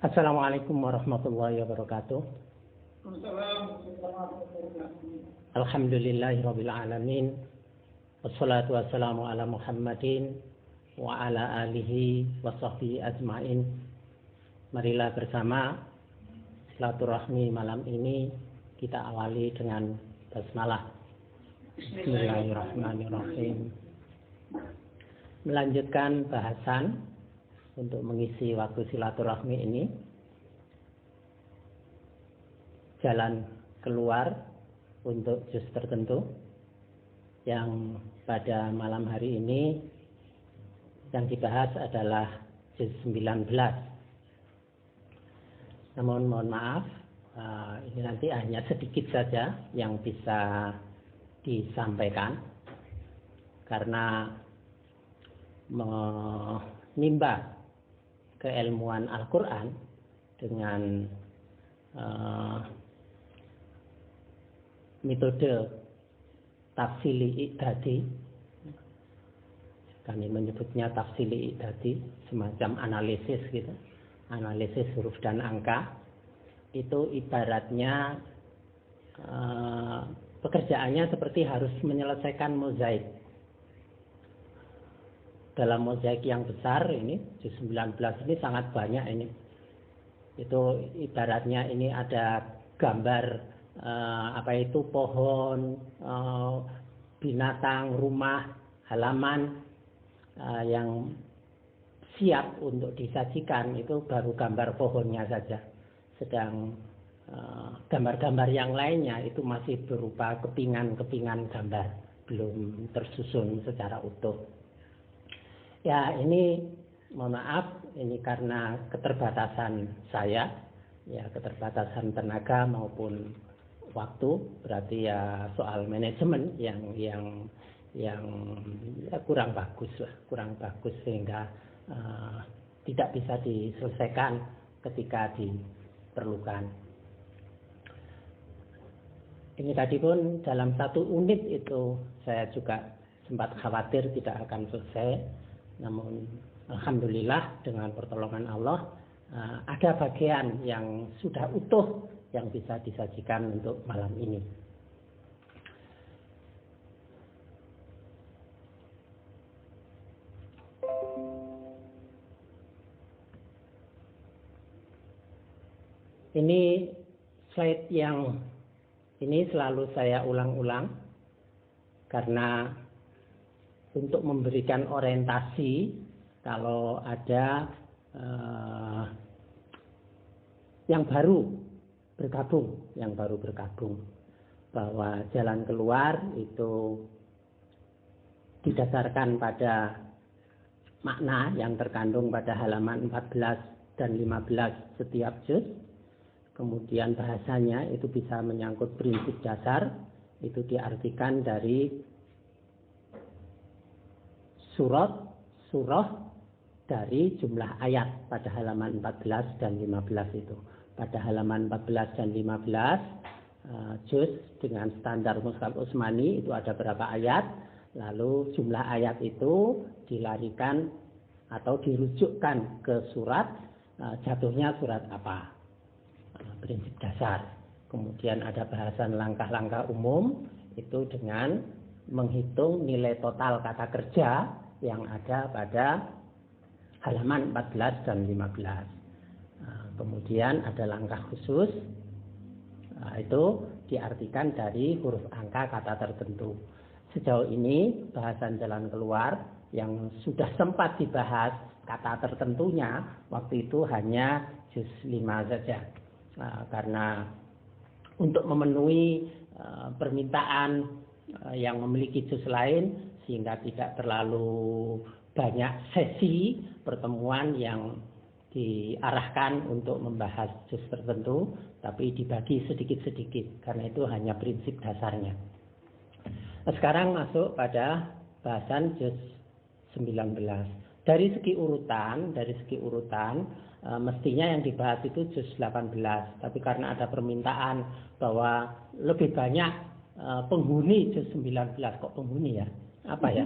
Assalamualaikum warahmatullahi wabarakatuh. Alhamdulillahirabbil alamin. Wassalatu wassalamu ala Muhammadin wa ala alihi wa sahbihi ajmain. Marilah bersama silaturahmi malam ini kita awali dengan basmalah. Bismillahirrahmanirrahim. Melanjutkan bahasan untuk mengisi waktu silaturahmi ini, jalan keluar untuk juz tertentu, yang pada malam hari ini yang dibahas adalah juz 19. Namun mohon maaf, ini nanti hanya sedikit saja yang bisa disampaikan karena menimba keilmuan Al-Quran dengan metode tafsili i'dadi, kami menyebutnya tafsili i'dadi, semacam analisis gitu, analisis huruf dan angka. Itu ibaratnya pekerjaannya seperti harus menyelesaikan mozaik. Dalam mozaik yang besar ini, juz 19 ini sangat banyak ini. Itu ibaratnya ini ada gambar pohon, binatang, rumah, halaman yang siap untuk disajikan, itu baru gambar pohonnya saja. Sedang gambar-gambar yang lainnya itu masih berupa kepingan-kepingan gambar, belum tersusun secara utuh. Ya, ini mohon maaf, ini karena keterbatasan saya, ya keterbatasan tenaga maupun waktu, berarti ya soal manajemen yang ya kurang bagus sehingga tidak bisa diselesaikan ketika diperlukan. Ini tadi pun dalam 1 unit itu saya juga sempat khawatir tidak akan selesai. Namun alhamdulillah dengan pertolongan Allah ada bagian yang sudah utuh yang bisa disajikan untuk malam ini. Ini slide yang ini selalu saya ulang-ulang karena untuk memberikan orientasi kalau ada yang baru bergabung, bahwa jalan keluar itu didasarkan pada makna yang terkandung pada halaman 14 dan 15 setiap juz. Kemudian bahasanya itu bisa menyangkut prinsip dasar, itu diartikan dari surah dari jumlah ayat pada halaman 14 dan 15 itu. Pada halaman 14 dan 15 juz dengan standar Mushaf Utsmani itu ada berapa ayat, lalu jumlah ayat itu dilarikan atau dirujukkan ke surat, jatuhnya surat apa, prinsip dasar. Kemudian ada bahasan langkah-langkah umum itu dengan menghitung nilai total kata kerja yang ada pada halaman 14 dan 15. Kemudian ada langkah khusus, itu diartikan dari huruf angka kata tertentu. Sejauh ini bahasan jalan keluar yang sudah sempat dibahas kata tertentunya waktu itu hanya juz 5 saja. Karena untuk memenuhi permintaan yang memiliki juz lain, sehingga tidak terlalu banyak sesi pertemuan yang diarahkan untuk membahas juz tertentu, tapi dibagi sedikit-sedikit, karena itu hanya prinsip dasarnya. Nah, sekarang masuk pada bahasan juz 19. Dari segi urutan, mestinya yang dibahas itu juz 18, tapi karena ada permintaan bahwa lebih banyak penghuni juz 19, kok penghuni ya? Apa ya?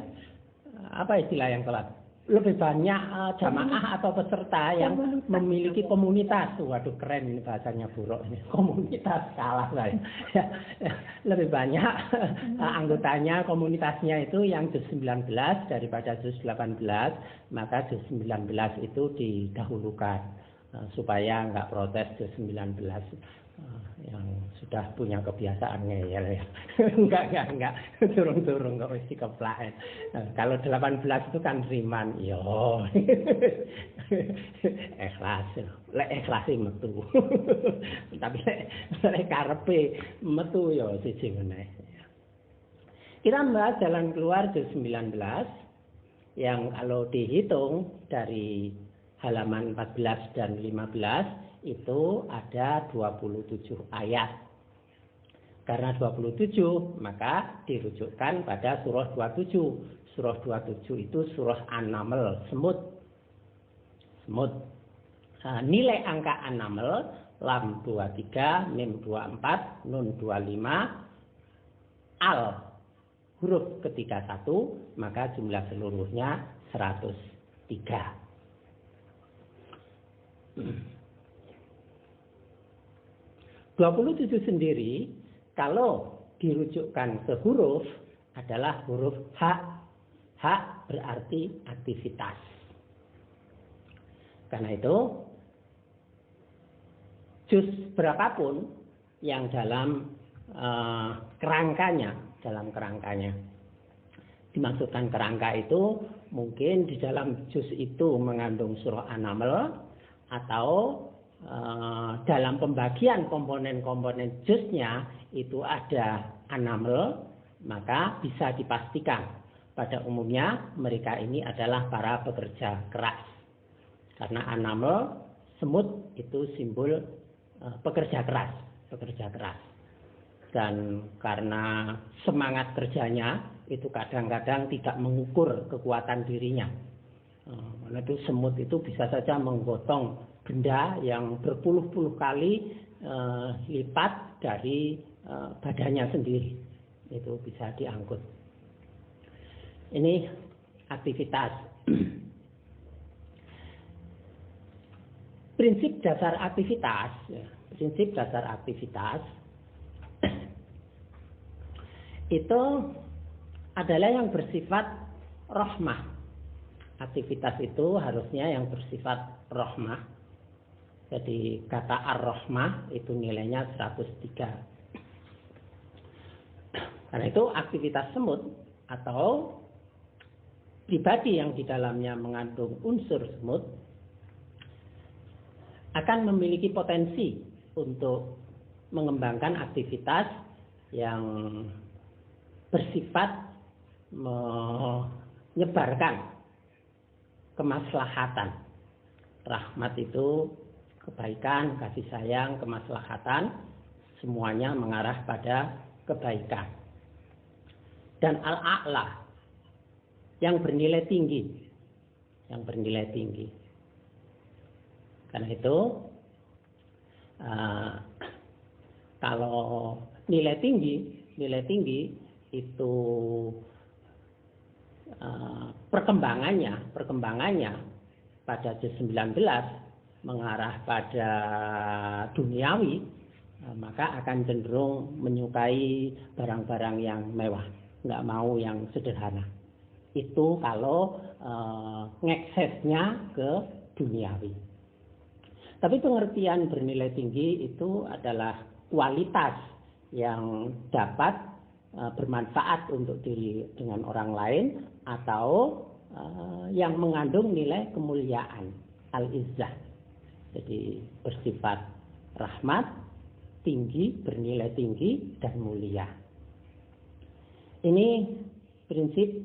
Apa istilah yang tepat? lebih banyak jamaah atau peserta yang memiliki komunitas. Waduh, keren ini bahasanya buruk ini. Komunitas, salah saya. Lebih banyak anggotanya, komunitasnya itu yang juz 19 daripada juz 18, maka juz 19 itu didahulukan supaya nggak protes juz 19. Yang sudah punya kebiasaan ngeyel ya. enggak. Turung-turung kok mesti keplaen. Kalau 18 itu kan riman, yo. Ikhlas. Lek ikhlas metu. Tapi lek karepe metu yo siji meneh. Kita membahas jalan keluar juz 19 yang kalau dihitung dari halaman 14 dan 15 itu ada 27 ayat. Karena 27, maka dirujukkan pada surah 27. Surah 27 itu surah An-Naml, semut. Nilai angka An-Naml, lam 23, mim 24, nun 25, al huruf ketiga 1, maka jumlah seluruhnya 103. 27 sendiri kalau dirujukkan ke huruf adalah huruf H. H berarti aktivitas. Karena itu juz berapapun yang dalam kerangkanya, dimaksudkan kerangka itu mungkin di dalam juz itu mengandung surah An-Naml atau dalam pembagian komponen-komponen juznya itu ada An-Naml, maka bisa dipastikan pada umumnya mereka ini adalah para pekerja keras. Karena An-Naml, semut itu simbol pekerja keras. Dan karena semangat kerjanya itu kadang-kadang tidak mengukur kekuatan dirinya. Karena itu semut itu bisa saja menggotong benda yang berpuluh-puluh kali lipat dari badannya sendiri. Itu bisa diangkut. Ini aktivitas. Prinsip dasar aktivitas itu adalah yang bersifat rahmah. Aktivitas itu harusnya yang bersifat rahmah. Jadi kata ar-rahmah itu nilainya 103. Karena itu aktivitas semut atau pribadi yang di dalamnya mengandung unsur semut akan memiliki potensi untuk mengembangkan aktivitas yang bersifat menyebarkan kemaslahatan. Rahmat itu kebaikan, kasih sayang, kemaslahatan, semuanya mengarah pada kebaikan. Dan al-a'la, yang bernilai tinggi. Karena itu, kalau nilai tinggi itu perkembangannya pada juz 19 mengarah pada duniawi, maka akan cenderung menyukai barang-barang yang mewah, nggak mau yang sederhana. Itu kalau ngeksesnya ke duniawi. Tapi pengertian bernilai tinggi itu adalah kualitas yang dapat bermanfaat untuk diri dengan orang lain atau yang mengandung nilai kemuliaan, al-izzah. Jadi bersifat rahmat, tinggi, bernilai tinggi, dan mulia. Ini prinsip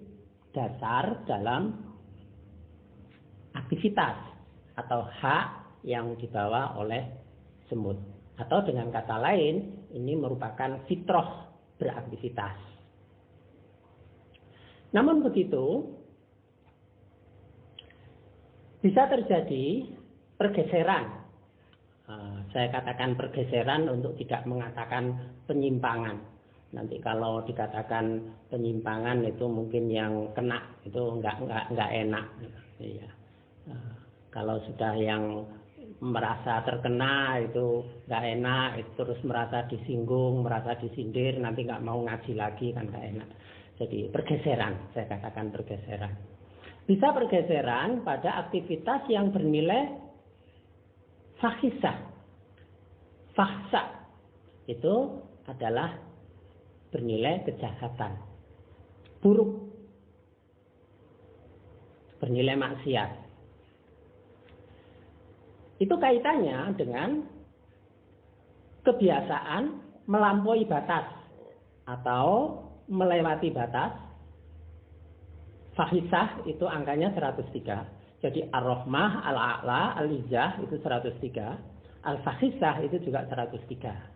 dasar dalam aktivitas atau hak yang dibawa oleh semut. Atau dengan kata lain, ini merupakan fitrah beraktivitas. Namun begitu, bisa terjadi pergeseran. Saya katakan pergeseran untuk tidak mengatakan penyimpangan. Nanti kalau dikatakan penyimpangan itu mungkin yang kena itu nggak enak. Iya. Kalau sudah yang merasa terkena itu nggak enak, itu terus merasa disinggung, merasa disindir, nanti nggak mau ngaji lagi kan nggak enak. Jadi pergeseran, saya katakan pergeseran. Bisa pergeseran pada aktivitas yang bernilai fahisah. Fahsa itu adalah bernilai kejahatan, buruk, bernilai maksiat. Itu kaitannya dengan kebiasaan melampaui batas atau melewati batas. Fahisah itu angkanya 103. Jadi ar-rahmah, al-a'la, al-izah itu 103. Al-fahisah itu juga 103.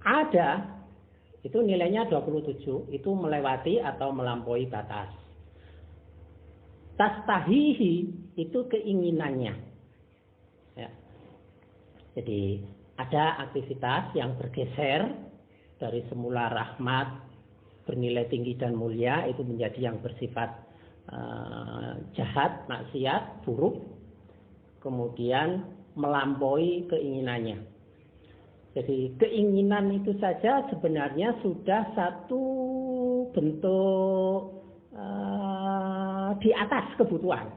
Ada itu nilainya 27, itu melewati atau melampaui batas. Tastahihi itu keinginannya. Ya. Jadi ada aktivitas yang bergeser dari semula rahmat, bernilai tinggi dan mulia, itu menjadi yang bersifat jahat, maksiat, buruk, kemudian melampaui keinginannya. Jadi keinginan itu saja sebenarnya sudah satu bentuk di atas kebutuhan.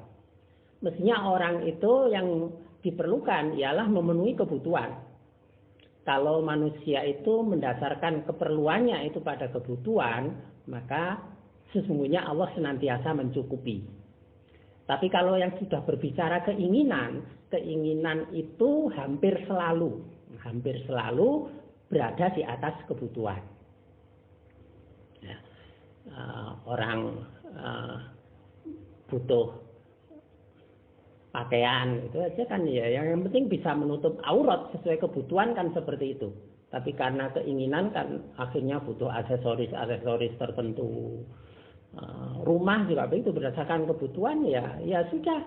Mestinya orang itu yang diperlukan ialah memenuhi kebutuhan. Kalau manusia itu mendasarkan keperluannya itu pada kebutuhan, maka sesungguhnya Allah senantiasa mencukupi. Tapi kalau yang sudah berbicara keinginan, keinginan itu hampir selalu berada di atas kebutuhan. Ya. Orang butuh pakaian itu aja kan ya, yang penting bisa menutup aurat sesuai kebutuhan kan seperti itu. Tapi karena keinginan kan akhirnya butuh aksesoris tertentu. Rumah juga begitu berdasarkan kebutuhan ya sudah.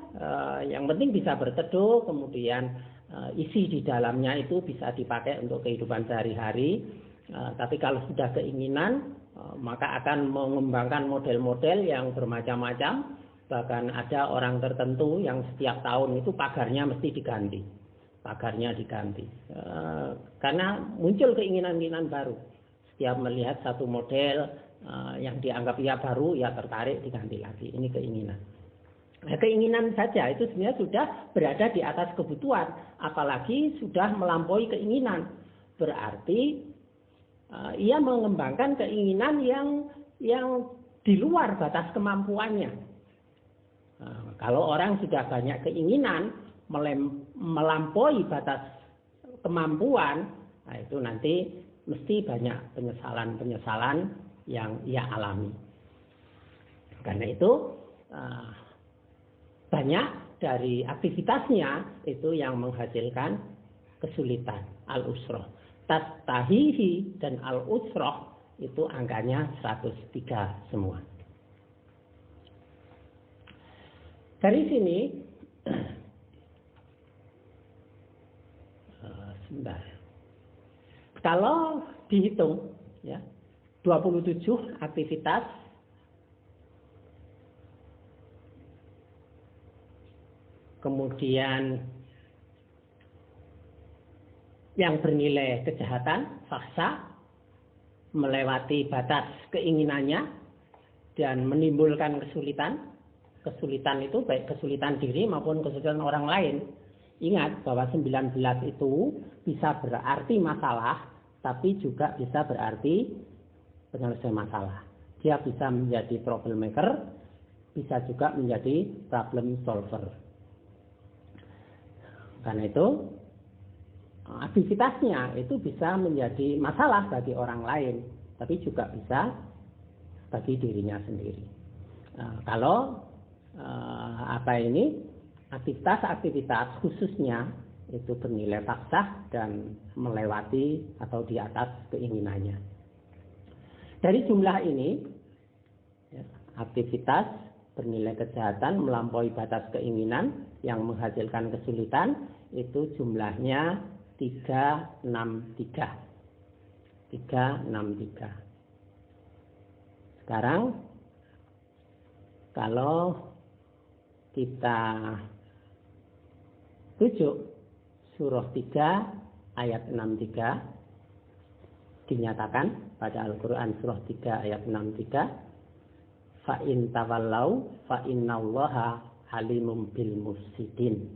Yang penting bisa berteduh, kemudian isi di dalamnya itu bisa dipakai untuk kehidupan sehari-hari. Tapi kalau sudah keinginan, maka akan mengembangkan model-model yang bermacam-macam. Bahkan ada orang tertentu yang setiap tahun itu pagarnya mesti diganti. Karena muncul keinginan-keinginan baru. Setiap melihat satu model yang dianggap baru, tertarik diganti lagi. Ini keinginan. Nah, keinginan saja itu sebenarnya sudah berada di atas kebutuhan. Apalagi sudah melampaui keinginan. Berarti ia mengembangkan keinginan yang di luar batas kemampuannya. Kalau orang sudah banyak keinginan melampaui batas kemampuan, nah itu nanti mesti banyak penyesalan yang ia alami. Karena itu banyak dari aktivitasnya itu yang menghasilkan kesulitan, al-usrah. Tastahihi dan al-usrah itu angkanya 103 semua. Dari sini sebentar. Kalau dihitung 27 aktivitas kemudian yang bernilai kejahatan, faksa, melewati batas keinginannya dan menimbulkan kesulitan. Kesulitan itu baik kesulitan diri maupun kesulitan orang lain. Ingat bahwa 19 itu bisa berarti masalah, tapi juga bisa berarti penyelesai masalah. Dia bisa menjadi problem maker, bisa juga menjadi problem solver. Karena itu aktivitasnya itu bisa menjadi masalah bagi orang lain, tapi juga bisa bagi dirinya sendiri. Kalau aktivitas khususnya itu bernilai faksah dan melewati atau di atas keinginannya. Dari jumlah ini, aktivitas bernilai kejahatan melampaui batas keinginan yang menghasilkan kesulitan itu jumlahnya 363. 363. Sekarang kalau kita rujuk surah 3 ayat 63, dinyatakan pada Al-Quran surah 3 ayat 63, fa in tawallau fa innallaha halimum bil mufsidin.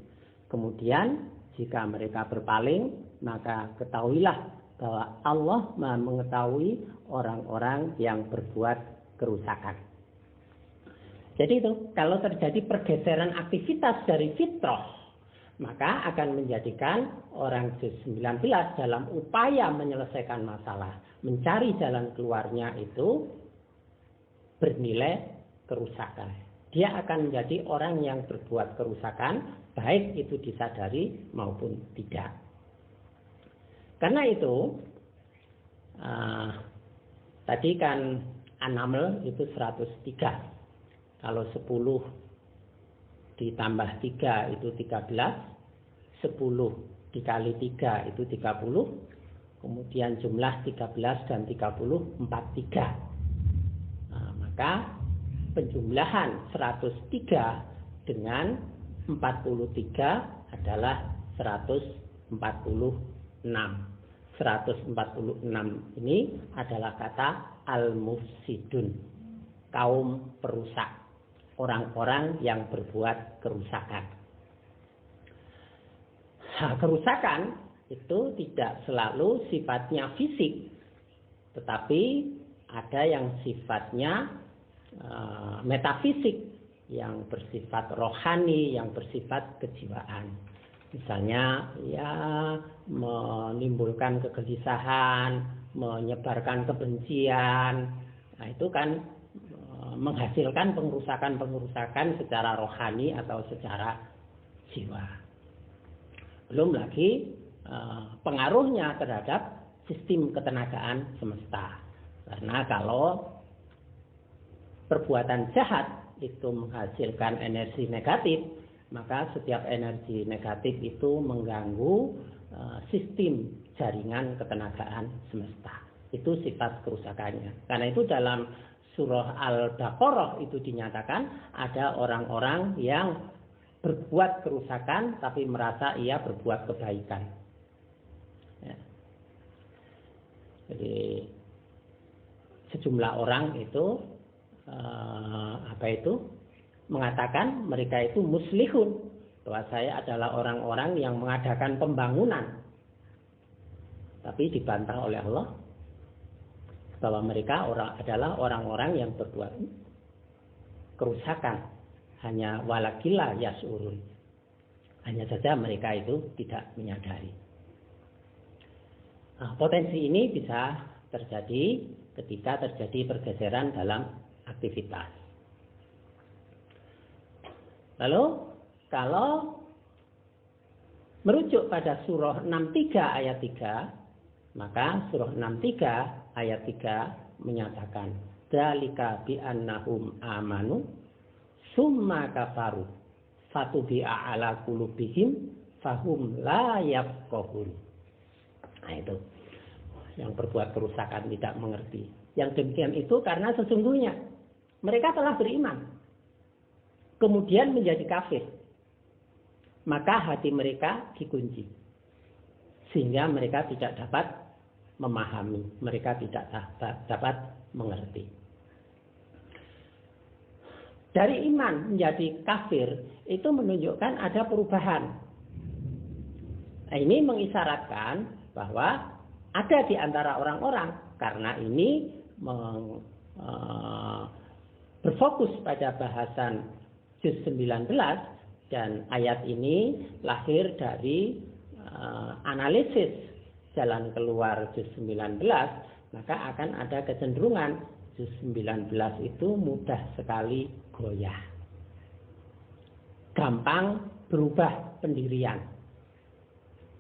Kemudian jika mereka berpaling, maka ketahuilah bahwa Allah mengetahui orang-orang yang berbuat kerusakan. Jadi itu, kalau terjadi pergeseran aktivitas dari fitrah, maka akan menjadikan orang juz 19 dalam upaya menyelesaikan masalah, mencari jalan keluarnya itu bernilai kerusakan. Dia akan menjadi orang yang berbuat kerusakan, baik itu disadari maupun tidak. Karena itu, tadi kan An-Naml itu 103. Kalau 10 ditambah 3 itu 13, 10 dikali 3 itu 30, kemudian jumlah 13 dan 30, 43. Maka penjumlahan 103 dengan 43 adalah 146. 146 ini adalah kata al-mufsidun, kaum perusak, orang-orang yang berbuat kerusakan. Kerusakan itu tidak selalu sifatnya fisik, tetapi ada yang sifatnya metafisik, yang bersifat rohani, yang bersifat kejiwaan. Misalnya ya menimbulkan kegelisahan, menyebarkan kebencian. Nah, itu kan menghasilkan pengerusakan secara rohani atau secara jiwa. Belum lagi pengaruhnya terhadap sistem ketenagaan semesta. Karena kalau perbuatan jahat itu menghasilkan energi negatif, maka setiap energi negatif itu mengganggu sistem jaringan ketenagaan semesta. Itu sifat kerusakannya. Karena itu dalam surah Al-Baqarah itu dinyatakan ada orang-orang yang berbuat kerusakan tapi merasa ia berbuat kebaikan. Ya. Jadi sejumlah orang itu mengatakan mereka itu muslihun, bahwa saya adalah orang-orang yang mengadakan pembangunan. Tapi dibantah oleh Allah bahwa mereka adalah orang-orang yang berbuat kerusakan. Hanya walakila yasurun. Hanya saja mereka itu tidak menyadari. Nah, potensi ini bisa terjadi ketika terjadi pergeseran dalam aktivitas. Lalu kalau merujuk pada surah 63 ayat 3, maka surah 63 ayat 3 menyatakan dzalika bi annahum amanu summa kafaru fatubi'a ala qulubihim fahum la yafqahun. Nah, itu yang berbuat kerusakan tidak mengerti. Yang demikian itu karena sesungguhnya mereka telah beriman kemudian menjadi kafir, maka hati mereka dikunci sehingga mereka tidak dapat memahami, mereka tidak dapat mengerti. Dari iman menjadi kafir itu menunjukkan ada perubahan. Nah, ini mengisyaratkan bahwa ada di antara orang-orang, karena ini berfokus pada bahasan juz 19 dan ayat ini lahir dari analisis jalan keluar juz 19, maka akan ada kecenderungan juz 19 itu mudah sekali goyah, gampang berubah pendirian.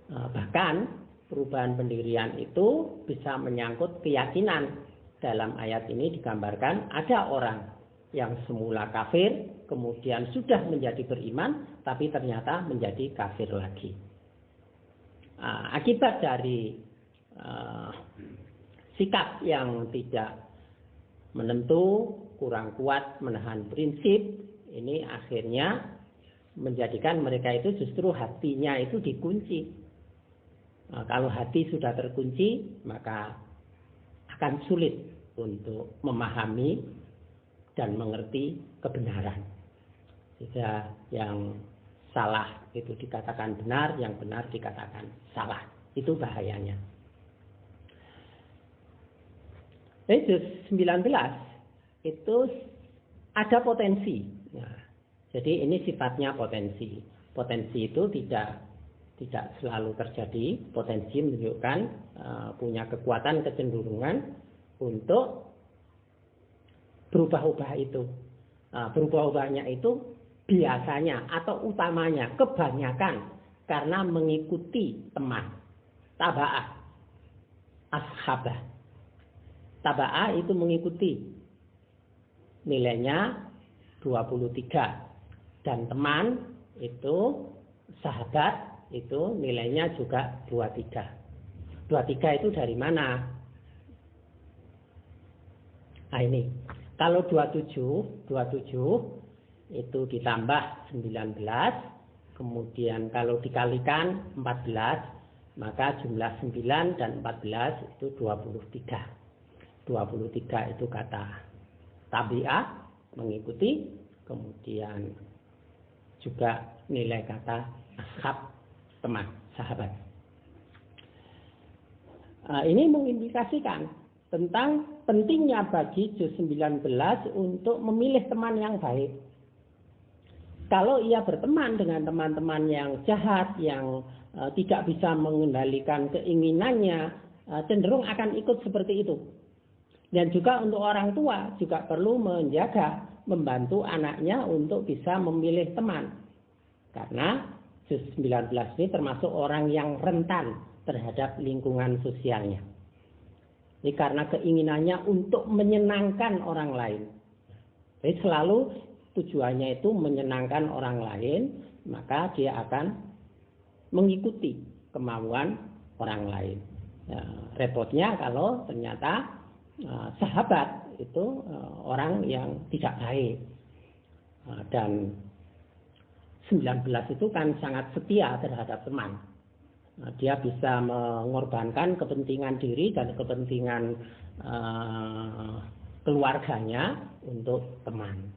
Bahkan perubahan pendirian itu bisa menyangkut keyakinan. Dalam ayat ini digambarkan ada orang yang semula kafir, kemudian sudah menjadi beriman, tapi ternyata menjadi kafir lagi. Akibat dari sikap yang tidak menentu, kurang kuat menahan prinsip, ini akhirnya menjadikan mereka itu justru hatinya itu dikunci. Kalau hati sudah terkunci, maka akan sulit untuk memahami dan mengerti kebenaran. Sehingga yang salah itu dikatakan benar, yang benar dikatakan salah. Itu bahayanya. Juz 19 itu ada potensi. Nah, jadi ini sifatnya potensi. Potensi itu tidak selalu terjadi. Potensi menunjukkan punya kekuatan, kecenderungan untuk berubah-ubah itu. Berubah-ubahnya itu biasanya atau utamanya, kebanyakan karena mengikuti teman. Taba'ah, ashabah. Taba'ah itu mengikuti, nilainya 23. Dan teman itu, sahabat itu nilainya juga 23. 23 itu dari mana? Nah ini, kalau 27 itu ditambah 19, kemudian kalau dikalikan 14, maka jumlah 9 dan 14 itu 23. 23 itu kata tabi'ah, mengikuti, kemudian juga nilai kata ashab, teman, sahabat. Ini mengindikasikan tentang pentingnya bagi juz 19 untuk memilih teman yang baik. Kalau ia berteman dengan teman-teman yang jahat, yang tidak bisa mengendalikan keinginannya, cenderung akan ikut seperti itu. Dan juga untuk orang tua juga perlu menjaga, membantu anaknya untuk bisa memilih teman. Karena juz 19 ini termasuk orang yang rentan terhadap lingkungan sosialnya. Ini karena keinginannya untuk menyenangkan orang lain. Jadi selalu tujuannya itu menyenangkan orang lain, maka dia akan mengikuti kemauan orang lain. Repotnya kalau ternyata sahabat itu orang yang tidak baik. Dan 19 itu kan sangat setia terhadap teman. Dia bisa mengorbankan kepentingan diri dan kepentingan keluarganya untuk teman.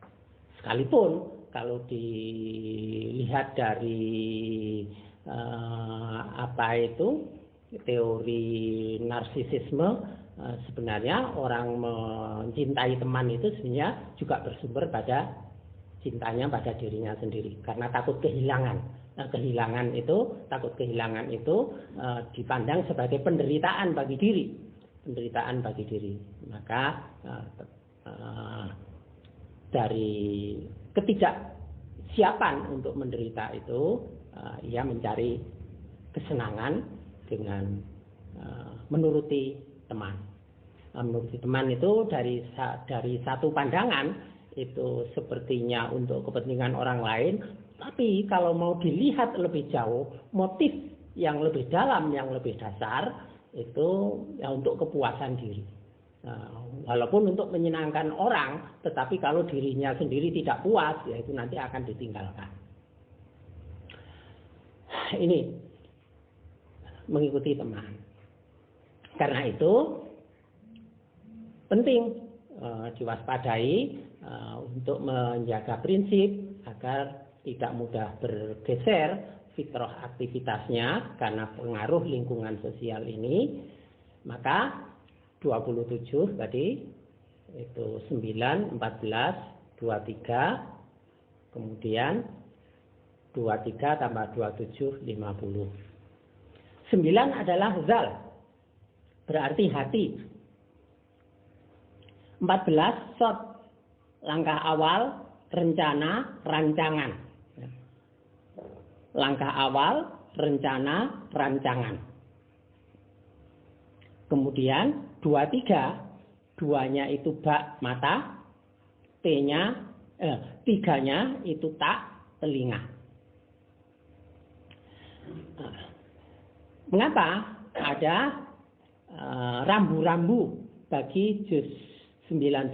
Sekalipun kalau dilihat dari teori narsisisme, sebenarnya orang mencintai teman itu sebenarnya juga bersumber pada cintanya pada dirinya sendiri, karena takut kehilangan. Takut kehilangan itu dipandang sebagai penderitaan bagi diri. Maka dari ketidaksiapan untuk menderita itu, ia mencari kesenangan dengan menuruti teman. Menuruti teman itu dari satu pandangan itu sepertinya untuk kepentingan orang lain, tapi kalau mau dilihat lebih jauh, motif yang lebih dalam, yang lebih dasar itu ya untuk kepuasan diri. Walaupun untuk menyenangkan orang, tetapi kalau dirinya sendiri tidak puas, ya itu nanti akan ditinggalkan. Ini mengikuti teman. Karena itu penting diwaspadai untuk menjaga prinsip agar tidak mudah bergeser fitrah aktivitasnya karena pengaruh lingkungan sosial ini. Maka 27 tadi itu 9, 14, 23, kemudian 23 tambah 27, 50. 9 adalah zal, berarti hati. 14 sod, langkah awal, rencana, rancangan. Langkah awal, rencana, rancangan. Kemudian 23, duanya itu bak, mata, tiganya itu tak, telinga. Mengapa ada rambu-rambu bagi juz 19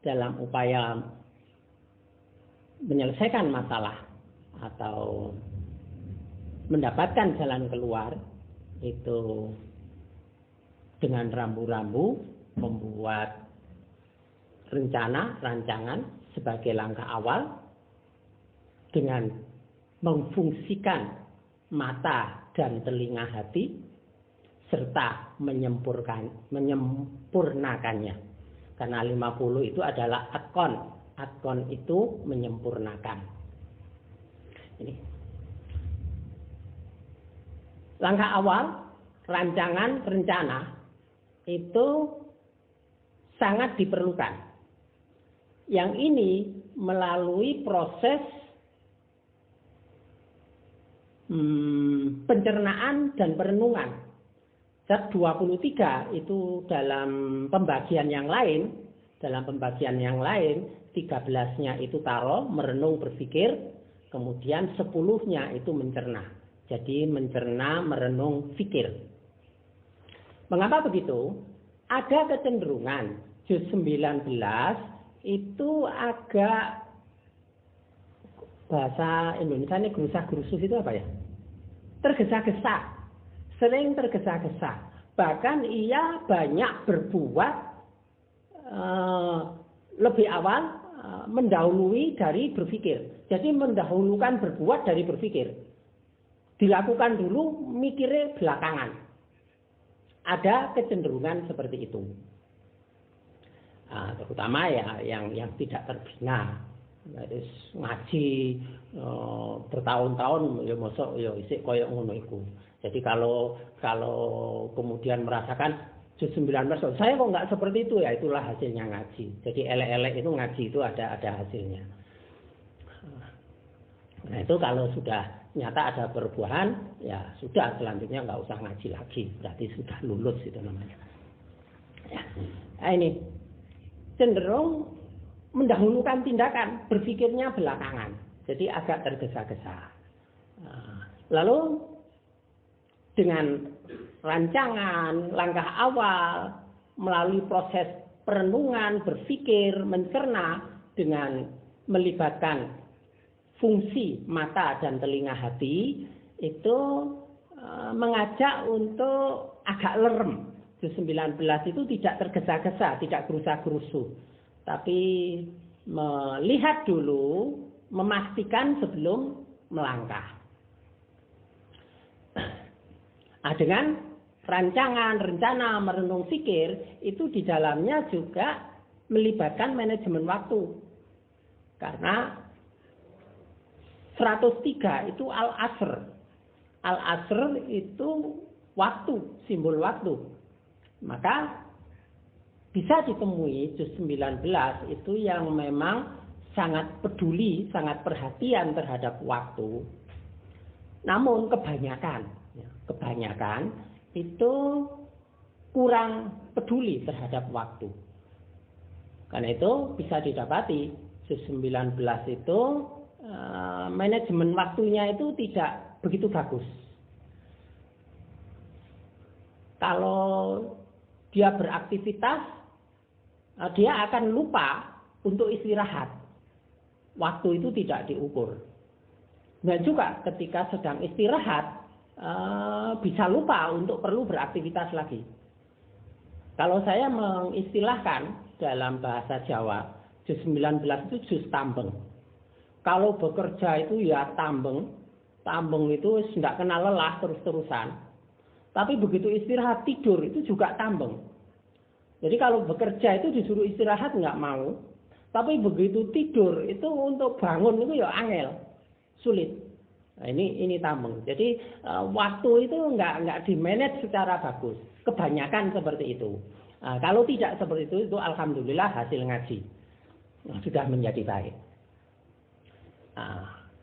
dalam upaya menyelesaikan masalah atau mendapatkan jalan keluar itu dengan rambu-rambu, membuat rencana, rancangan sebagai langkah awal dengan memfungsikan mata dan telinga hati serta menyempurnakannya. Karena 50 itu adalah akon. Akon itu menyempurnakan. Ini. Langkah awal, rancangan, rencana itu sangat diperlukan. Yang ini melalui proses pencernaan dan perenungan. Zat 23 itu dalam pembagian yang lain, 13-nya itu taro, merenung, berpikir, kemudian 10-nya itu mencerna. Jadi mencerna, merenung, fikir. Mengapa begitu? Ada kecenderungan juz 19 itu agak, bahasa Indonesia ini gerusah-gerusuh itu apa ya? Tergesa-gesa. Sering tergesa-gesa. Bahkan ia banyak berbuat lebih awal mendahului dari berpikir. Jadi mendahulukan berbuat dari berpikir. Dilakukan dulu, mikirnya belakangan. Ada kecenderungan seperti itu. Terutama ya yang tidak terbina. Terus ngaji bertahun-tahun ya mosok ya isik koyo ngono iku. Jadi kalau kemudian merasakan juz 19 saya kok nggak seperti itu, ya itulah hasilnya ngaji. Jadi elek-elek itu ngaji itu ada hasilnya. Nah itu kalau sudah nyata ada perubahan, ya sudah selanjutnya nggak usah ngaji lagi, berarti sudah lulus itu namanya. Ya. Nah, ini cenderung mendahulukan tindakan, berpikirnya belakangan, jadi agak tergesa-gesa. Lalu dengan rancangan, langkah awal, melalui proses perenungan, berpikir, mencerna, dengan melibatkan fungsi mata dan telinga hati, itu mengajak untuk agak lerem. Juz 19 itu tidak tergesa-gesa, tidak gerusa-gerusu, tapi melihat dulu, memastikan sebelum melangkah. Dengan rancangan, rencana, merenung, fikir, itu di dalamnya juga melibatkan manajemen waktu. Karena 103 itu al-asr. Al-asr itu waktu, simbol waktu. Maka bisa ditemui juz 19 itu yang memang sangat peduli, sangat perhatian terhadap waktu. Namun kebanyakan itu kurang peduli terhadap waktu. Karena itu bisa didapati juz 19 itu manajemen waktunya itu tidak begitu bagus. Kalau dia beraktivitas, dia akan lupa untuk istirahat. Waktu itu tidak diukur. Dan juga ketika sedang istirahat, bisa lupa untuk perlu beraktivitas lagi. Kalau saya mengistilahkan dalam bahasa Jawa, juz 19 itu juz tambeng. Kalau bekerja itu ya tambeng itu tidak kenal lelah terus-terusan. Tapi begitu istirahat tidur itu juga tambeng. Jadi kalau bekerja itu disuruh istirahat nggak mau. Tapi begitu tidur itu untuk bangun itu ya angel, sulit. Nah, ini tambeng. Jadi waktu itu nggak dimanage secara bagus. Kebanyakan seperti itu. Kalau tidak seperti itu alhamdulillah hasil ngaji sudah menjadi baik.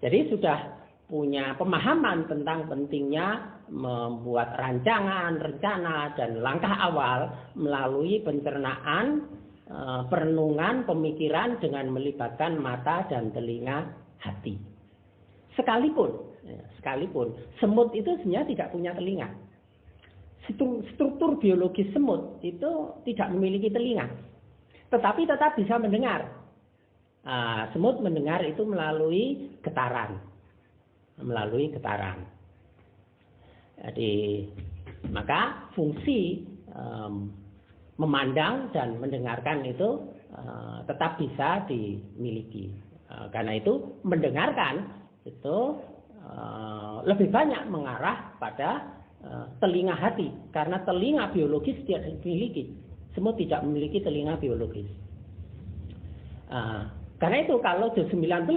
Jadi sudah punya pemahaman tentang pentingnya membuat rancangan, rencana, dan langkah awal melalui pencernaan, perenungan, pemikiran dengan melibatkan mata dan telinga hati. Sekalipun semut itu sebenarnya tidak punya telinga. struktur biologis semut itu tidak memiliki telinga, tetapi tetap bisa mendengar. Semut mendengar itu melalui getaran. Jadi maka fungsi memandang dan mendengarkan itu tetap bisa dimiliki. Karena itu mendengarkan itu lebih banyak mengarah pada telinga hati, karena telinga biologis tidak dimiliki. Semut tidak memiliki telinga biologis. Karena itu kalau juz 19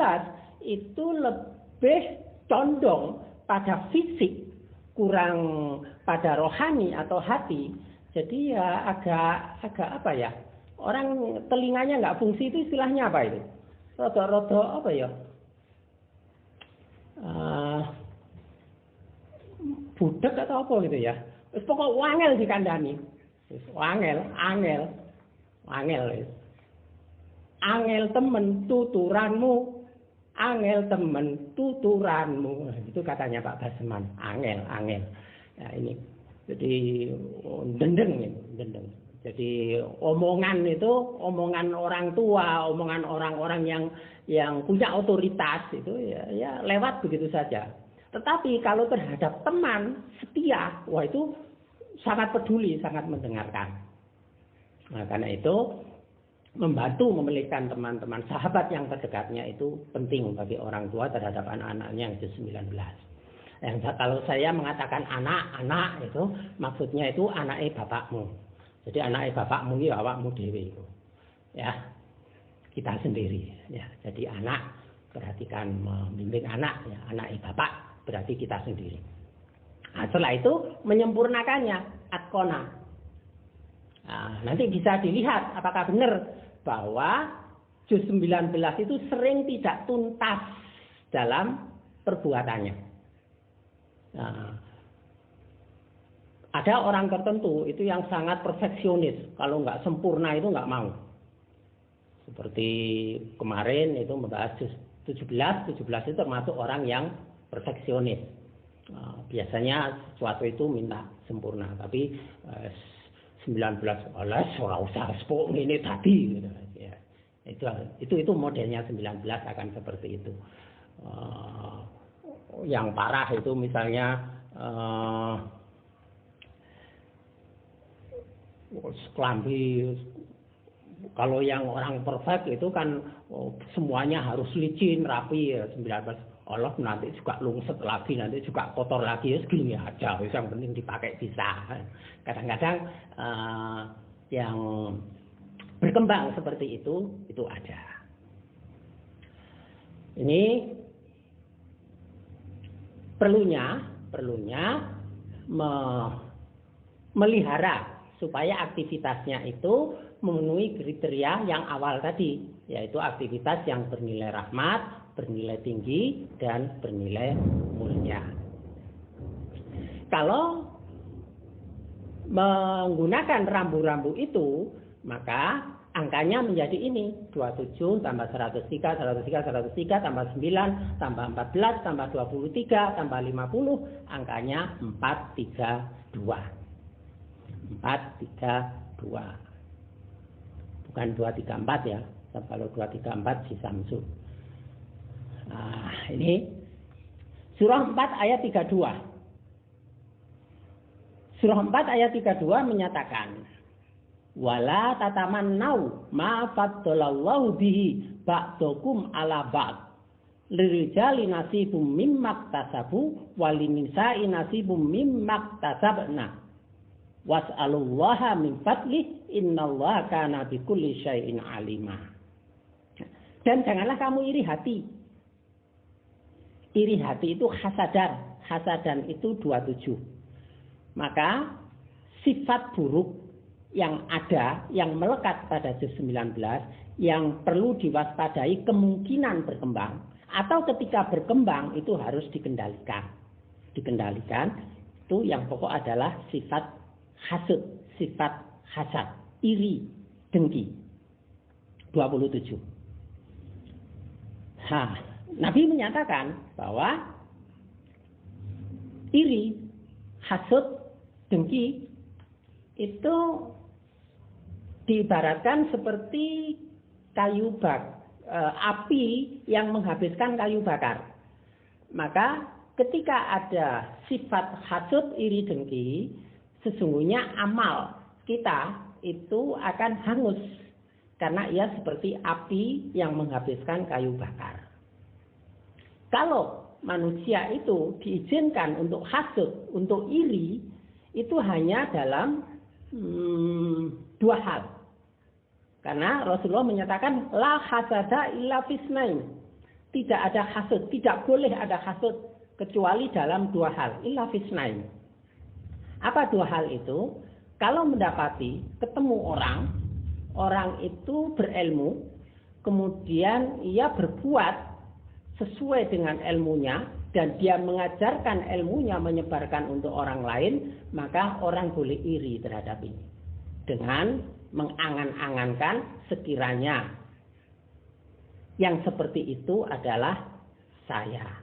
itu lebih condong pada fisik, kurang pada rohani atau hati. Jadi ya agak apa ya? Orang telinganya nggak fungsi itu istilahnya apa itu? Rodo apa ya? Budek atau apa gitu ya? Pokok wangel dikandani. Angel temen tuturanmu. Itu katanya Pak Basman. Angel. Ya ini. Jadi dendeng. Jadi omongan itu, omongan orang tua, omongan orang-orang yang punya otoritas itu ya lewat begitu saja. Tetapi kalau terhadap teman setia, wah itu sangat peduli, sangat mendengarkan. Nah, karena itu membantu memilihkan teman-teman sahabat yang terdekatnya itu penting bagi orang tua terhadap anak-anaknya yang juz 19. Yang kalau saya mengatakan anak itu maksudnya itu anaknya bapakmu. Jadi anaknya bapakmu ya awakmu dhewe itu. Ya. Kita sendiri ya. Jadi anak perhatikan membimbing anak ya, anaknya bapak berarti kita sendiri. Nah, setelah itu menyempurnakannya atqona. Nah, nanti bisa dilihat apakah benar bahwa juz 19 itu sering tidak tuntas dalam perbuatannya. Nah, ada orang tertentu itu yang sangat perfeksionis. Kalau nggak sempurna itu nggak mau. Seperti kemarin itu membahas juz 17 itu termasuk orang yang perfeksionis. Biasanya sesuatu itu minta sempurna. Tapi 19 ora usah sepok ini tadi. Ya. Itu modelnya 19 akan seperti itu. Yang parah itu misalnya kelambi, kalau yang orang perfect itu kan semuanya harus licin, rapi ya 19. Allah nanti juga lungset lagi, nanti juga kotor lagi, ya segini aja, yang penting dipakai bisa. Kadang-kadang yang berkembang seperti itu ada. Ini perlunya melihara supaya aktivitasnya itu memenuhi kriteria yang awal tadi, yaitu aktivitas yang bernilai rahmat, bernilai tinggi, dan bernilai mulia. Kalau menggunakan rambu-rambu itu, maka angkanya menjadi ini, 27 tambah 103, 103, tambah 9, tambah 14, tambah 23, tambah 50, angkanya 432. 432. Bukan 234 ya. Kalau 234 si Samsu. Nah, ini surah 4 ayat 32. Surah 4 ayat 32 menyatakan, wala tatamannau ma faddalallahu bihi ba'dakum ala ba'd. Lirijali nasibum mimma iktasabu walinisai nasibum mimma iktasabna. Was'alullaha min fadlih innallaha kana bikulli syai'in alima. Dan janganlah kamu iri hati. Iri hati itu hasadan. Hasadan itu 27. Maka sifat buruk yang ada, yang melekat pada juz 19, yang perlu diwaspadai kemungkinan berkembang, atau ketika berkembang itu harus dikendalikan. Dikendalikan itu yang pokok adalah sifat hasud, sifat hasad, iri, dengki. 27. Nabi menyatakan bahwa iri, hasud dengki itu diibaratkan seperti api yang menghabiskan kayu bakar. Maka ketika ada sifat hasud, iri, dengki, sesungguhnya amal kita itu akan hangus karena ia seperti api yang menghabiskan kayu bakar. Kalau manusia itu diizinkan untuk hasud, untuk iri, itu hanya dalam dua hal. Karena Rasulullah menyatakan la hasada illa fisnain. Tidak ada hasud, tidak boleh ada hasud kecuali dalam dua hal, illa fisnain. Apa dua hal itu? Kalau mendapati ketemu orang itu berilmu, kemudian ia berbuat sesuai dengan ilmunya dan dia mengajarkan ilmunya, menyebarkan untuk orang lain, maka orang boleh iri terhadap ini dengan mengangan-angankan sekiranya yang seperti itu adalah saya.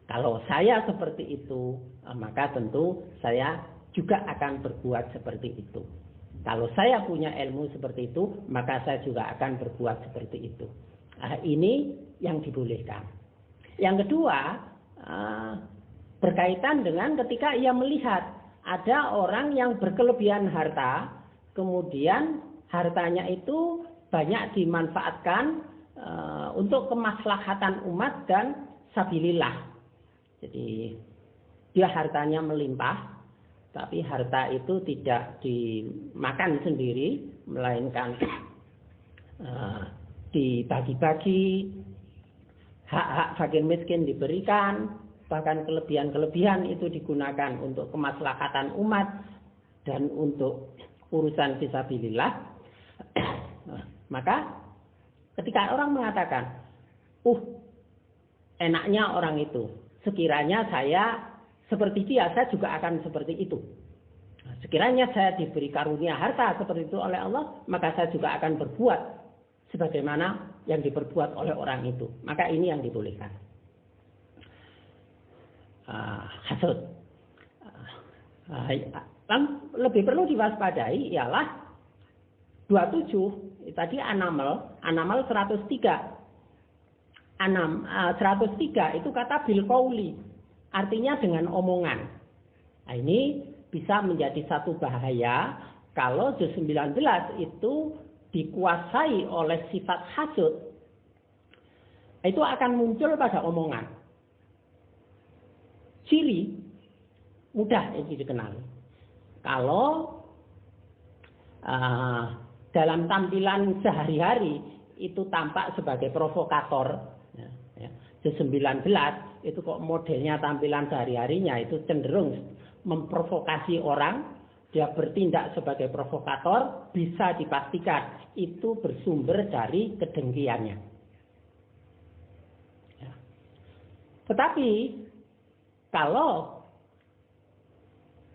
Kalau saya seperti itu, maka tentu saya juga akan berbuat seperti itu. Kalau saya punya ilmu seperti itu, maka saya juga akan berbuat seperti itu. Ini yang dibolehkan. Yang kedua, berkaitan dengan ketika ia melihat ada orang yang berkelebihan harta, kemudian hartanya itu banyak dimanfaatkan untuk kemaslahatan umat dan sabilillah. Jadi dia hartanya melimpah, tapi harta itu tidak dimakan sendiri, melainkan dibagi-bagi, hak-hak fakir miskin diberikan, bahkan kelebihan-kelebihan itu digunakan untuk kemaslahatan umat dan untuk urusan fisabilillah. Maka ketika orang mengatakan, enaknya orang itu, sekiranya saya seperti dia, saya juga akan seperti itu. Sekiranya saya diberi karunia harta seperti itu oleh Allah, maka saya juga akan berbuat sebagaimana yang diperbuat oleh orang itu. Maka ini yang dibolehkan. Hasud. Lebih perlu diwaspadai ialah 27, tadi anamal 103. 103 itu kata bil qauli, artinya dengan omongan. Nah, ini bisa menjadi satu bahaya kalau juz 19 itu dikuasai oleh sifat hasud. Itu akan muncul pada omongan. Ciri mudah ini dikenali. Kalau dalam tampilan sehari-hari itu tampak sebagai provokator, juz 19 itu kok modelnya tampilan sehari-harinya itu cenderung memprovokasi orang, dia bertindak sebagai provokator, bisa dipastikan itu bersumber dari kedengkiannya. Tetapi kalau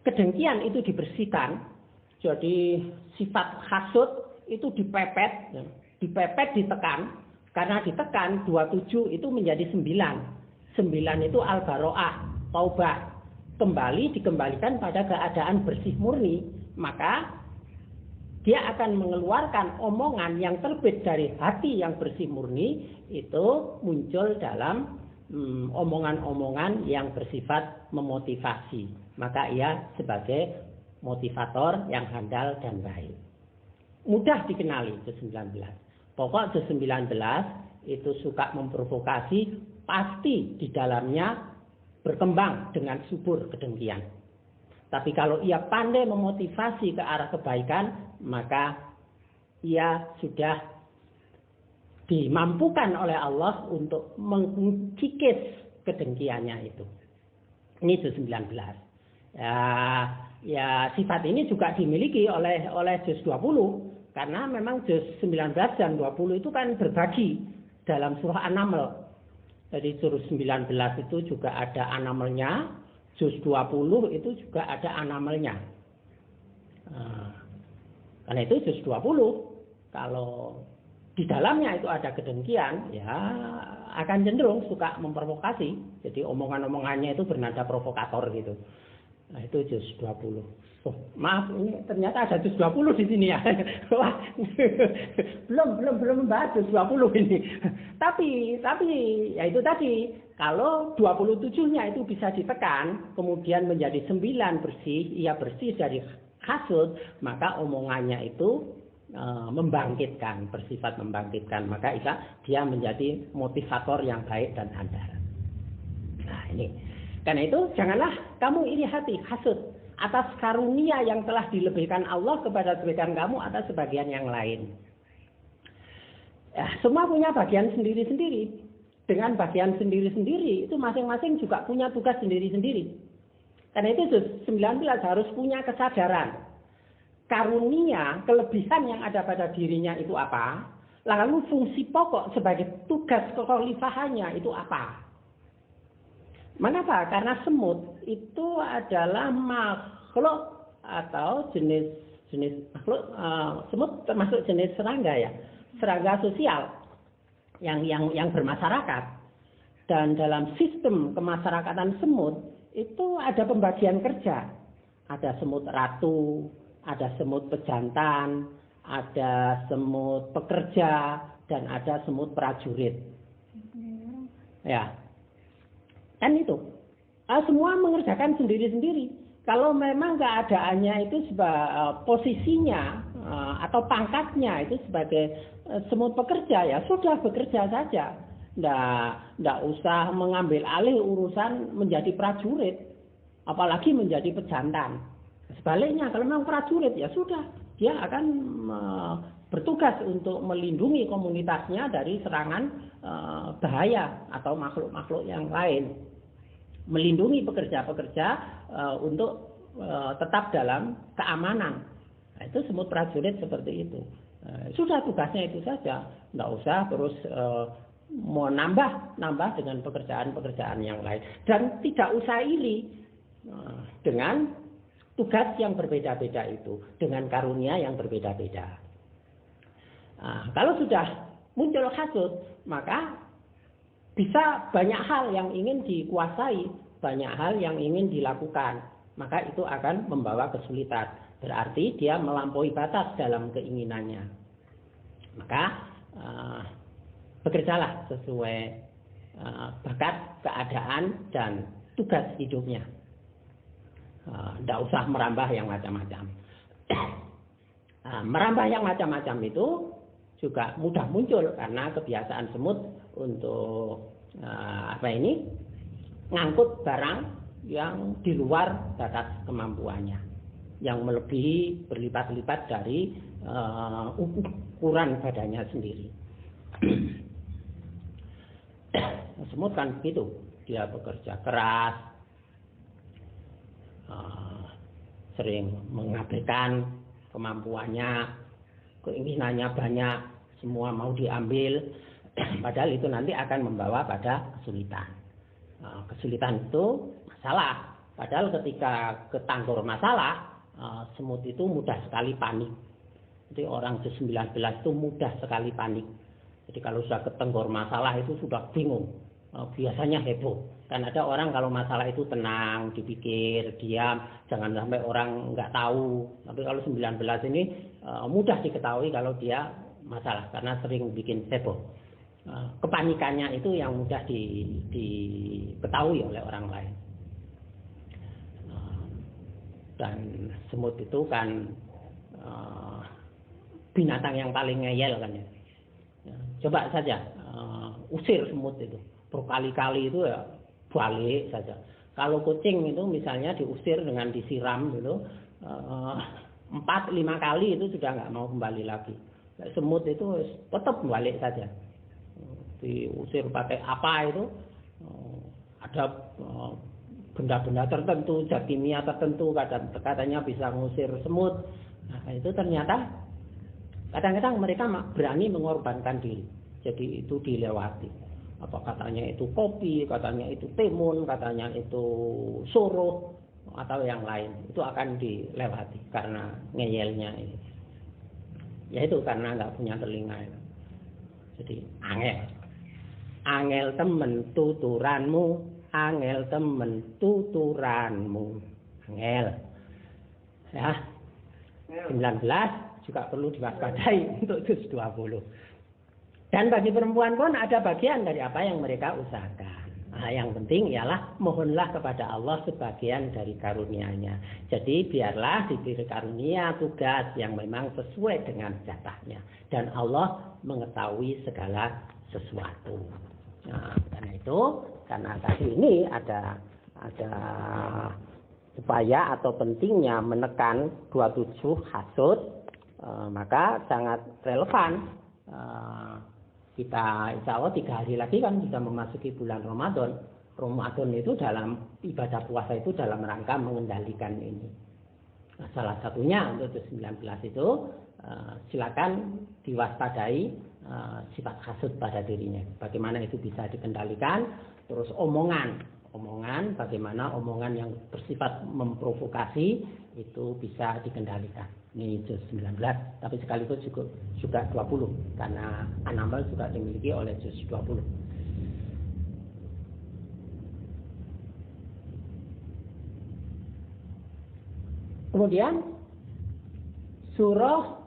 kedengkian itu dibersihkan, jadi sifat hasud itu dipepet, ditekan. Karena ditekan 27 itu menjadi 9. 9 itu al-baro'ah, taubah. Dikembalikan pada keadaan bersih murni. Maka dia akan mengeluarkan omongan yang terbit dari hati yang bersih murni. Itu muncul dalam omongan-omongan yang bersifat memotivasi. Maka ia sebagai motivator yang handal dan baik. Mudah dikenali juz 19. Pokok juz 19 itu suka memprovokasi, pasti di dalamnya berkembang dengan subur kedengkian. Tapi kalau ia pandai memotivasi ke arah kebaikan, maka ia sudah dimampukan oleh Allah untuk mengkikis kedengkiannya itu. Ini juz 19. Ya sifat ini juga dimiliki oleh juz 20. Karena memang juz 19 dan 20 itu kan berbagi dalam surah An-Naml. Jadi juz 19 itu juga ada An-Namlnya, juz 20 itu juga ada An-Namlnya. Karena itu juz 20, kalau di dalamnya itu ada kedengkian, ya akan cenderung suka memprovokasi. Jadi omongan-omongannya itu bernada provokator gitu. Nah, itu juz 20. Oh, maaf, ini ternyata ada juz 20 di sini ya. Wah, belum membahas juz 20 ini. Tapi ya itu tadi, kalau 27-nya itu bisa ditekan, kemudian menjadi 9 bersih, ia bersih dari hasud, maka omongannya itu membangkitkan, bersifat membangkitkan. Maka dia menjadi motivator yang baik dan andalan. Nah ini, karena itu janganlah kamu iri hati, hasud atas karunia yang telah dilebihkan Allah kepada sebagian kamu atas sebagian yang lain. Ya, semua punya bagian sendiri-sendiri. Dengan bagian sendiri-sendiri itu masing-masing juga punya tugas sendiri-sendiri. Karena itu 19 harus punya kesadaran. Karunia, kelebihan yang ada pada dirinya itu apa? Lalu fungsi pokok sebagai tugas kekhalifahannya itu apa? Mengapa? Karena semut itu adalah makhluk atau jenis makhluk, semut termasuk jenis serangga ya, serangga sosial yang bermasyarakat. Dan dalam sistem kemasyarakatan semut itu ada pembagian kerja. Ada semut ratu, ada semut pejantan, ada semut pekerja, dan ada semut prajurit. Ya. Kan itu. Semua mengerjakan sendiri-sendiri. Kalau memang keadaannya itu posisinya atau pangkatnya itu sebagai semut pekerja, ya sudah bekerja saja. Nggak usah mengambil alih urusan menjadi prajurit. Apalagi menjadi pejantan. Sebaliknya, kalau memang prajurit, ya sudah. Dia akan bertugas untuk melindungi komunitasnya dari serangan bahaya atau makhluk-makhluk yang lain. Melindungi pekerja-pekerja untuk tetap dalam keamanan. Nah, itu semut prajurit seperti itu. Sudah tugasnya itu saja. Nggak usah terus mau nambah dengan pekerjaan-pekerjaan yang lain. Dan tidak usah iri dengan tugas yang berbeda-beda itu. Dengan karunia yang berbeda-beda. Kalau sudah muncul hasud, maka bisa banyak hal yang ingin dikuasai, banyak hal yang ingin dilakukan. Maka itu akan membawa kesulitan. Berarti dia melampaui batas dalam keinginannya. Maka bekerjalah sesuai bakat, keadaan, dan tugas hidupnya. Tidak usah merambah yang macam-macam. Merambah yang macam-macam itu juga mudah muncul karena kebiasaan semut untuk ngangkut barang yang di luar batas kemampuannya, yang melebihi berlipat-lipat dari ukuran badannya sendiri. Semut kan begitu, dia bekerja keras, sering mengabaikan kemampuannya, keinginannya banyak, semua mau diambil, padahal itu nanti akan membawa pada kesulitan. Kesulitan itu masalah, padahal ketika ketanggor masalah, semut itu mudah sekali panik. Jadi orang ke-19 itu mudah sekali panik. Jadi kalau sudah ketenggor masalah itu sudah bingung, biasanya heboh. Kan ada orang kalau masalah itu tenang, dipikir, diam, jangan sampai orang nggak tahu. Tapi kalau 19 ini mudah diketahui kalau dia masalah, karena sering bikin heboh. Kepanikannya itu yang mudah diketahui oleh orang lain. Dan semut itu kan binatang yang paling ngeyel kan ya. Coba saja usir semut itu, berkali-kali itu ya balik saja. Kalau kucing itu misalnya diusir dengan disiram gitu 4-5 kali itu sudah nggak mau kembali lagi. Semut itu tetap balik saja. Diusir pakai apa itu, ada benda-benda tertentu, zat kimia tertentu katanya bisa mengusir semut. Nah, itu ternyata kadang-kadang mereka berani mengorbankan diri. Jadi itu dilewati. Apa katanya itu kopi, katanya itu timun, katanya itu suruh, atau yang lain. Itu akan dilewati karena ngeyelnya ini. Ya itu karena nggak punya telinga. Jadi angel temen tuturanmu, angel temen tuturanmu. Angel. Ya. 19 juga perlu diwaspadai untuk juz 20. Dan bagi perempuan pun ada bagian dari apa yang mereka usahakan. Nah, yang penting ialah mohonlah kepada Allah sebagian dari karunia-Nya. Jadi biarlah diberi karunia tugas yang memang sesuai dengan jatahnya. Dan Allah mengetahui segala sesuatu. Nah, karena itu, karena tadi ini ada upaya atau pentingnya menekan 27 hasud, maka sangat relevan. Kita insya Allah 3 hari lagi kan sudah memasuki bulan Ramadan. Ramadan itu dalam ibadah puasa itu dalam rangka mengendalikan ini. Nah, salah satunya untuk 19 itu silakan diwaspadai sifat hasud pada dirinya. Bagaimana itu bisa dikendalikan. Terus omongan bagaimana omongan yang bersifat memprovokasi itu bisa dikendalikan. Ini juz 19, tapi sekaligus juga 20 karena An-Naml juga dimiliki oleh juz 20. Kemudian surah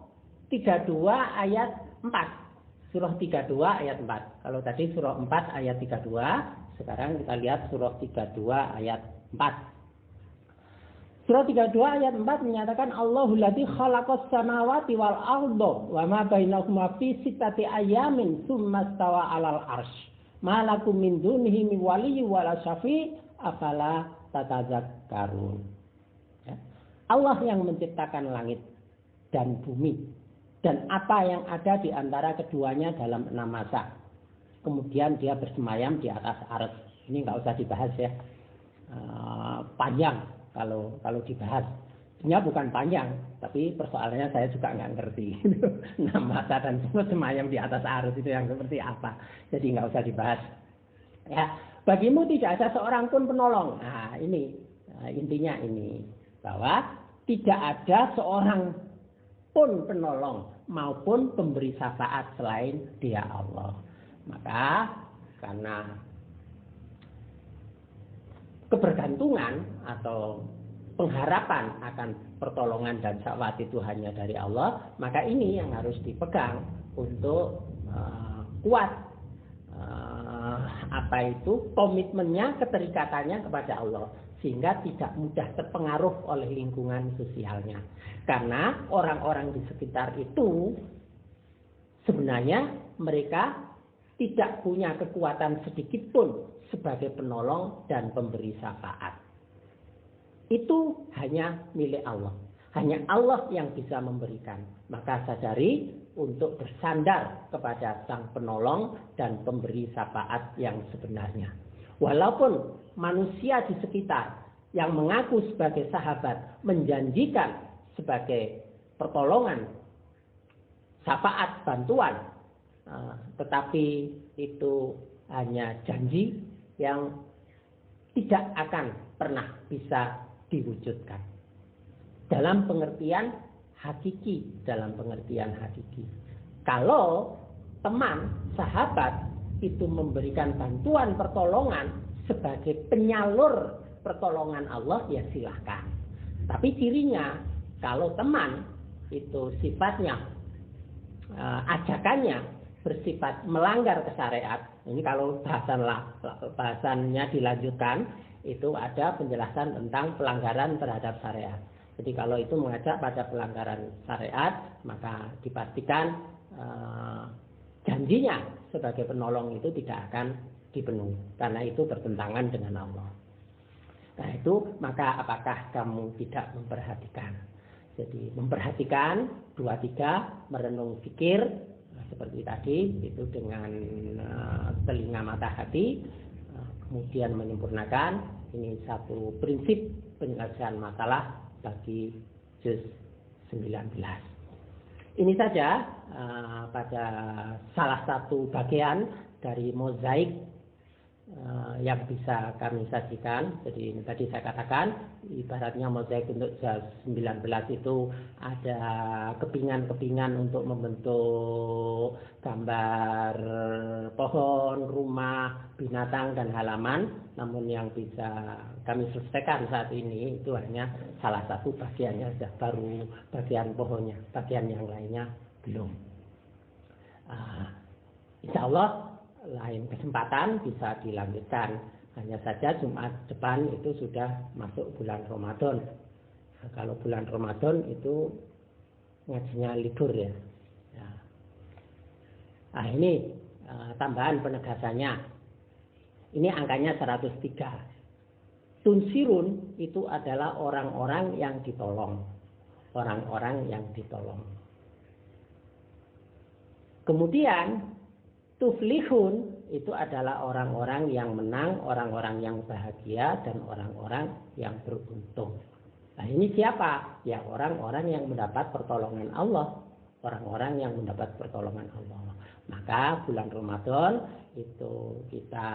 32 ayat 4. Surah 32 ayat 4. Kalau tadi surah 4 ayat 32, sekarang kita lihat surah 32 ayat 4. Surah 32 ayat 4 menyatakan Allahul ladzi khalaqas samawati wal arda wa ma bainahuma fi sittati ayamin tsumma stawa 'alal arsy. Ma lakum min dunihi min waliyyin wala syafi' afala tatadzakkarun. Ya. Allah yang menciptakan langit dan bumi dan apa yang ada di antara keduanya dalam 6 masa. Kemudian dia bersemayam di atas arsy. Ini enggak usah dibahas ya. Panjang kalau dibahas. Sebenarnya bukan panjang, tapi persoalannya saya juga nggak ngerti. 6 masa dan semayam di atas arsy itu yang seperti apa. Jadi nggak usah dibahas. Ya, bagimu tidak ada seorang pun penolong. Nah, ini intinya ini bahwa tidak ada seorang pun penolong maupun pemberi syafaat selain Dia Allah. Maka karena kebergantungan atau pengharapan akan pertolongan dan syafaat itu hanya dari Allah, maka ini yang harus dipegang untuk kuat komitmennya, keterikatannya kepada Allah, sehingga tidak mudah terpengaruh oleh lingkungan sosialnya. Karena orang-orang di sekitar itu sebenarnya mereka tidak punya kekuatan sedikit pun sebagai penolong dan pemberi syafaat. Itu hanya milik Allah. Hanya Allah yang bisa memberikan. Maka sadari untuk bersandar kepada Sang Penolong dan pemberi syafaat yang sebenarnya. Walaupun manusia di sekitar yang mengaku sebagai sahabat menjanjikan sebagai pertolongan, syafaat, bantuan, tetapi itu hanya janji yang tidak akan pernah bisa diwujudkan dalam pengertian hakiki. Kalau teman, sahabat itu memberikan bantuan pertolongan sebagai penyalur pertolongan Allah, ya silahkan. Tapi cirinya kalau teman itu sifatnya ajakannya bersifat melanggar syariat. Ini kalau bahasannya dilanjutkan, itu ada penjelasan tentang pelanggaran terhadap syariat. Jadi kalau itu mengajak pada pelanggaran syariat, maka dipastikan janjinya sebagai penolong itu tidak akan dipenuhi. Karena itu bertentangan dengan Allah. Nah itu, maka apakah kamu tidak memperhatikan? Jadi memperhatikan 2-3, merenung fikir, seperti tadi itu dengan telinga mata hati, kemudian menyempurnakan. Ini satu prinsip penyelesaian masalah bagi juz 19. Ini saja pada salah satu bagian dari mozaik yang bisa kami sajikan. Jadi tadi saya katakan ibaratnya mozaik untuk juz 19 itu ada kepingan-kepingan untuk membentuk gambar pohon, rumah, binatang dan halaman. Namun yang bisa kami selesaikan saat ini itu hanya salah satu bagiannya saja, baru bagian pohonnya, bagian yang lainnya belum. Insya Allah lain kesempatan bisa dilanjutkan. Hanya saja Jumat depan itu sudah masuk bulan Ramadan. Nah, kalau bulan Ramadan itu ngajinya libur ya. Nah, ini tambahan penegasannya. Ini angkanya 103. Tunsirun itu adalah orang-orang yang ditolong. Orang-orang yang ditolong. Kemudian tuflihun itu adalah orang-orang yang menang, orang-orang yang bahagia, dan orang-orang yang beruntung. Nah, ini siapa? Ya, orang-orang yang mendapat pertolongan Allah. Orang-orang yang mendapat pertolongan Allah. Maka bulan Ramadan itu kita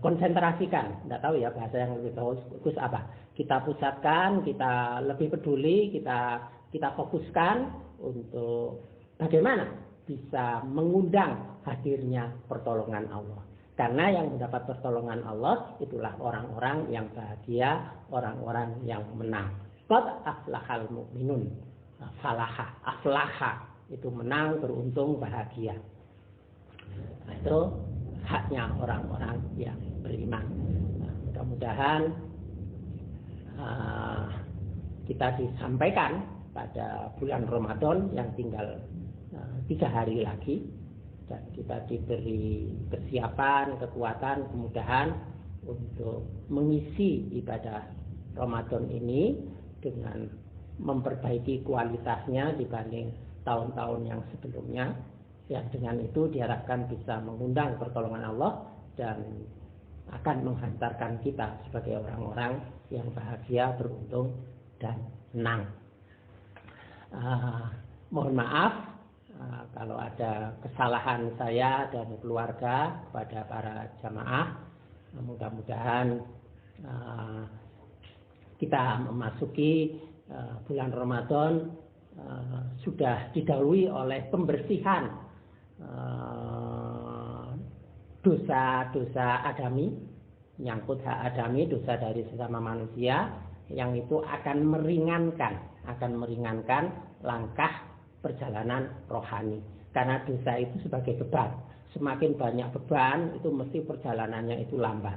konsentrasikan. Tidak tahu ya bahasa yang lebih bagus apa. Kita pusatkan, kita lebih peduli, kita fokuskan untuk bagaimana bisa mengundang hadirnya pertolongan Allah. Karena yang mendapat pertolongan Allah itulah orang-orang yang bahagia, orang-orang yang menang. Qad aflahal mu'minun. Falaha, aflaha itu menang, beruntung, bahagia. Nah, itu haknya orang-orang yang beriman. Nah, mudah-mudahan kita disampaikan pada bulan Ramadan yang tinggal 3 hari lagi, dan kita diberi kesiapan, kekuatan, kemudahan untuk mengisi ibadah Ramadan ini dengan memperbaiki kualitasnya dibanding tahun-tahun yang sebelumnya. Yang dengan itu diharapkan bisa mengundang pertolongan Allah dan akan menghantarkan kita sebagai orang-orang yang bahagia, beruntung, dan menang. Mohon maaf kalau ada kesalahan saya dan keluarga kepada para jamaah. Mudah-mudahan kita memasuki bulan Ramadan sudah didahului oleh pembersihan dosa-dosa adami, menyangkut hak adami, dosa dari sesama manusia, yang itu akan meringankan langkah perjalanan rohani. Karena dosa itu sebagai beban. Semakin banyak beban, itu mesti perjalanannya itu lambat.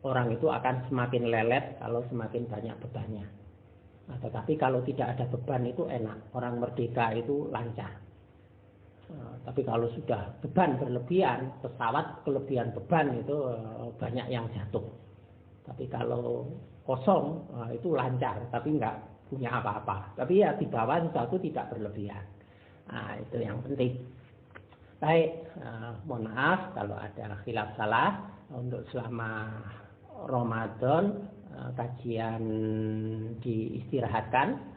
Orang itu akan semakin lelet kalau semakin banyak bebannya. Nah, tetapi kalau tidak ada beban itu enak. Orang merdeka itu lancar. Tapi kalau sudah beban berlebihan, pesawat kelebihan beban itu banyak yang jatuh. Tapi kalau kosong itu lancar, tapi enggak punya apa-apa. Tapi ya di bawah sesuatu tidak berlebihan. Nah, itu yang penting. Baik, mohon maaf kalau ada khilaf salah. Untuk selama Ramadan kajian diistirahatkan.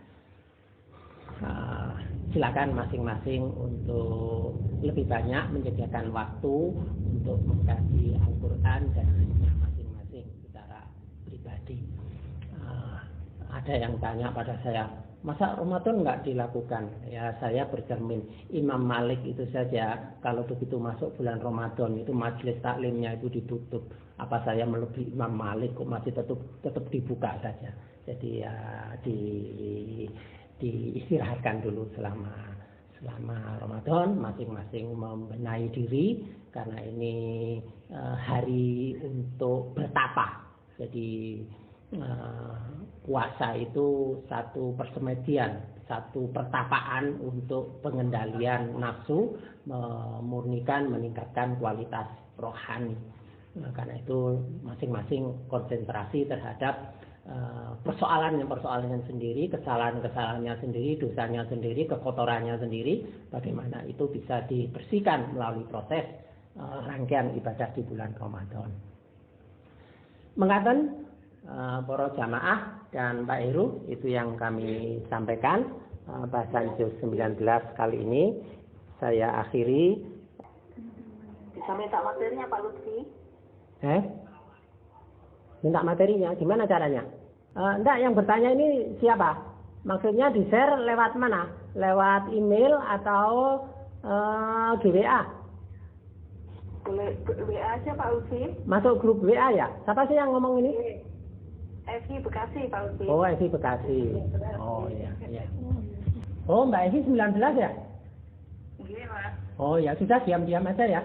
Silakan masing-masing untuk lebih banyak menyediakan waktu untuk mengkaji Al-Quran dan masing-masing secara pribadi. Ada yang tanya pada saya, masa Ramadan nggak dilakukan? Ya, saya bercermin Imam Malik itu saja kalau begitu masuk bulan Ramadan itu majelis taklimnya itu ditutup. Apa saya melebihi Imam Malik kok masih tetap dibuka saja? Jadi ya diistirahatkan dulu selama Ramadan, masing-masing membenahi diri karena ini hari untuk bertapa. Jadi puasa itu satu persemedian, satu pertapaan untuk pengendalian nafsu, memurnikan, meningkatkan kualitas rohani. Karena itu masing-masing konsentrasi terhadap persoalannya sendiri, kesalahannya sendiri, dosanya sendiri, kekotorannya sendiri, bagaimana itu bisa dibersihkan melalui proses rangkaian ibadah di bulan Ramadan. Mengatakan para jamaah dan Pak Heru, itu yang kami sampaikan bahasan juz 19 kali ini. Saya akhiri. Bisa minta materinya Pak Lutfi? Minta materinya, gimana caranya? Enggak, yang bertanya ini siapa? Maksudnya di-share lewat mana? Lewat email atau GWA? Boleh WA aja Pak Lutfi. Masuk grup WA ya? Siapa sih yang ngomong ini? Evi Bekasi Pak Lutfi. Oh, Evi Bekasi. Oh iya, iya. Oh, Mbak Evi 19 ya? Iya Mas. Oh ya, sudah diam-diam aja ya.